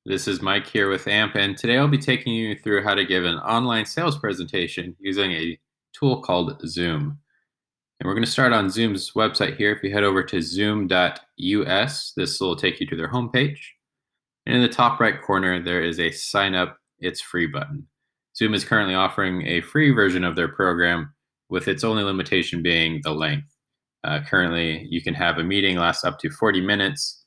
This is Mike here with AMP, and today I'll be taking you through how to give an online sales presentation using a tool called Zoom. And we're going to start on Zoom's website here. If you head over to zoom.us, this will take you to their homepage. And in the top right corner, there is a sign up, it's free button. Zoom is currently offering a free version of their program, with its only limitation being the length. Currently, you can have a meeting last up to 40 minutes,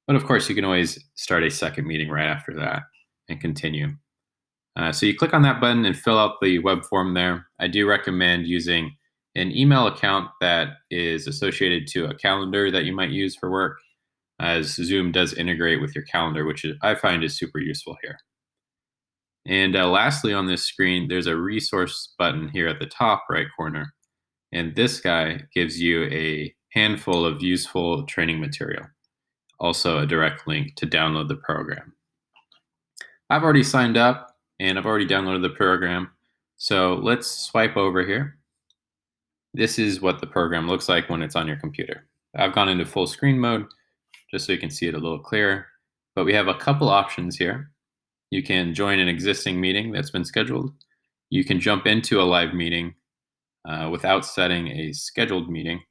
but of course, you can always start a second meeting right after that and continue. So you click on that button and fill out the web form there. I do recommend using an email account that is associated to a calendar that you might use for work, as Zoom does integrate with your calendar, which I find is super useful here. And lastly, on this screen, there's a resource button here at the top right corner. And this guy gives you a handful of useful training material, also a direct link to download the program. I've already signed up and I've already downloaded the program. So let's swipe over here. This is what the program looks like when it's on your computer. I've gone into full screen mode just so you can see it a little clearer. But we have a couple options here. You can join an existing meeting that's been scheduled. You can jump into a live meeting without setting a scheduled meeting.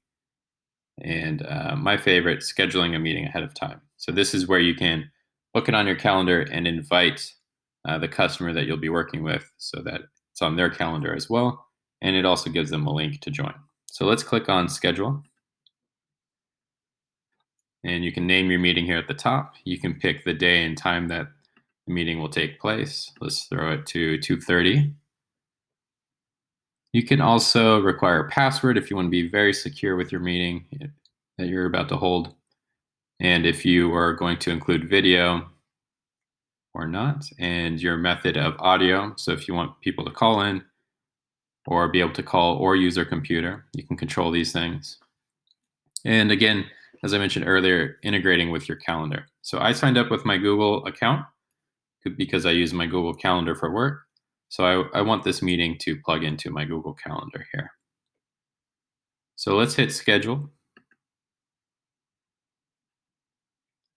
And my favorite, scheduling a meeting ahead of time. So this is where you can book it on your calendar and invite the customer that you'll be working with so that it's on their calendar as well. And it also gives them a link to join. So let's click on schedule. And you can name your meeting here at the top. You can pick the day and time that the meeting will take place. Let's throw it to 2:30. You can also require a password if you want to be very secure with your meeting that you're about to hold. And if you are going to include video or not, and your method of audio. So if you want people to call in or be able to call or use their computer, you can control these things. And again, as I mentioned earlier, integrating with your calendar. So I signed up with my Google account because I use my Google Calendar for work. So I want this meeting to plug into my Google Calendar here. So let's hit schedule.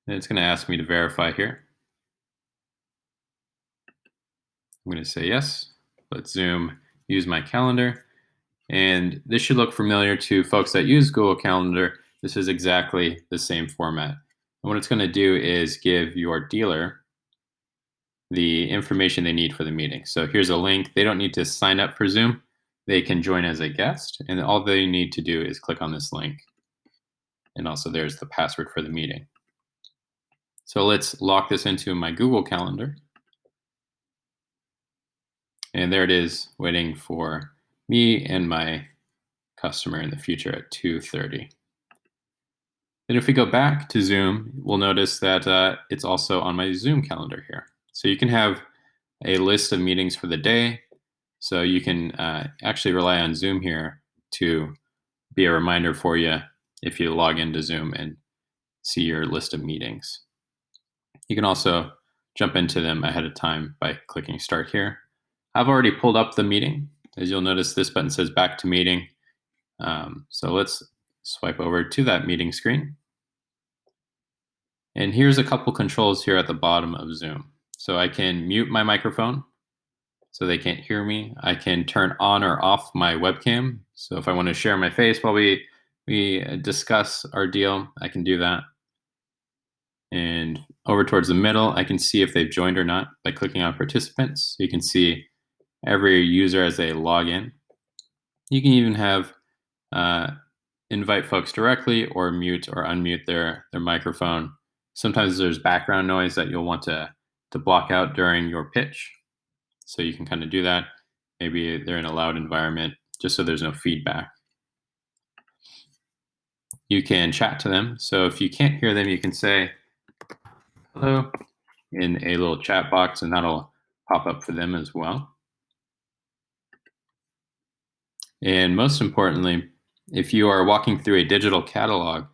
And it's going to ask me to verify here. I'm going to say yes. Let Zoom use my calendar. And this should look familiar to folks that use Google Calendar. This is exactly the same format. And what it's going to do is give your dealer the information they need for the meeting. So here's a link. They don't need to sign up for Zoom. They can join as a guest. And all they need to do is click on this link. And also there's the password for the meeting. So let's lock this into my Google Calendar. And there it is, waiting for me and my customer in the future at 2:30. And if we go back to Zoom, we'll notice that it's also on my Zoom calendar here. So you can have a list of meetings for the day. So you can actually rely on Zoom here to be a reminder for you if you log into Zoom and see your list of meetings. You can also jump into them ahead of time by clicking Start here. I've already pulled up the meeting. As you'll notice, this button says Back to Meeting. So let's swipe over to that meeting screen. And here's a couple controls here at the bottom of Zoom. So I can mute my microphone so they can't hear me. I can turn on or off my webcam. So if I want to share my face while we discuss our deal, I can do that. And over towards the middle, I can see if they've joined or not by clicking on participants. So you can see every user as they log in. You can even have invite folks directly or mute or unmute their microphone. Sometimes there's background noise that you'll want to block out during your pitch. So you can kind of do that. Maybe they're in a loud environment just so there's no feedback. You can chat to them. So if you can't hear them, you can say hello in a little chat box, and that'll pop up for them as well. And most importantly, if you are walking through a digital catalog,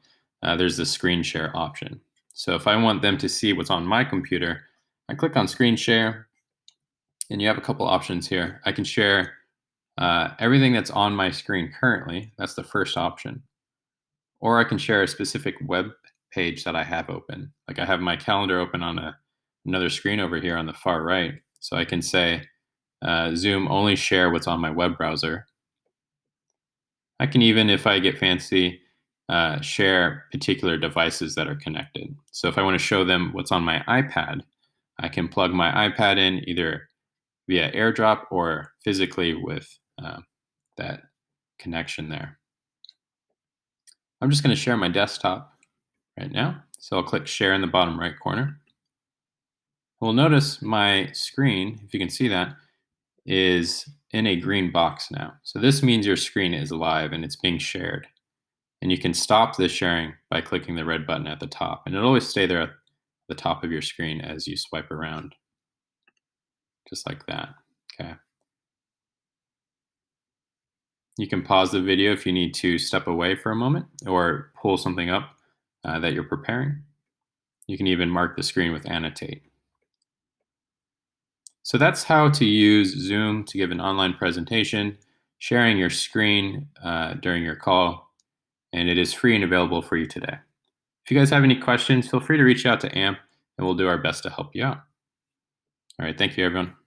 there's the screen share option. So if I want them to see what's on my computer, I click on screen share, and you have a couple options here. I can share everything that's on my screen currently. That's the first option. Or I can share a specific web page that I have open. Like I have my calendar open on a another screen over here on the far right. So I can say, Zoom only share what's on my web browser. I can even, if I get fancy, share particular devices that are connected. So if I want to show them what's on my iPad, I can plug my iPad in either via AirDrop or physically with that connection there. I'm just going to share my desktop right now. So I'll click share in the bottom right corner. We'll notice my screen, if you can see that, is in a green box now. So this means your screen is live and it's being shared. And you can stop the sharing by clicking the red button at the top. And it'll always stay there at the top of your screen as you swipe around, just like that. Okay. You can pause the video if you need to step away for a moment or pull something up that you're preparing. You can even mark the screen with annotate. So that's how to use Zoom to give an online presentation, sharing your screen during your call, and it is free and available for you today. If you guys have any questions, feel free to reach out to AMP and we'll do our best to help you out. All right, thank you, everyone.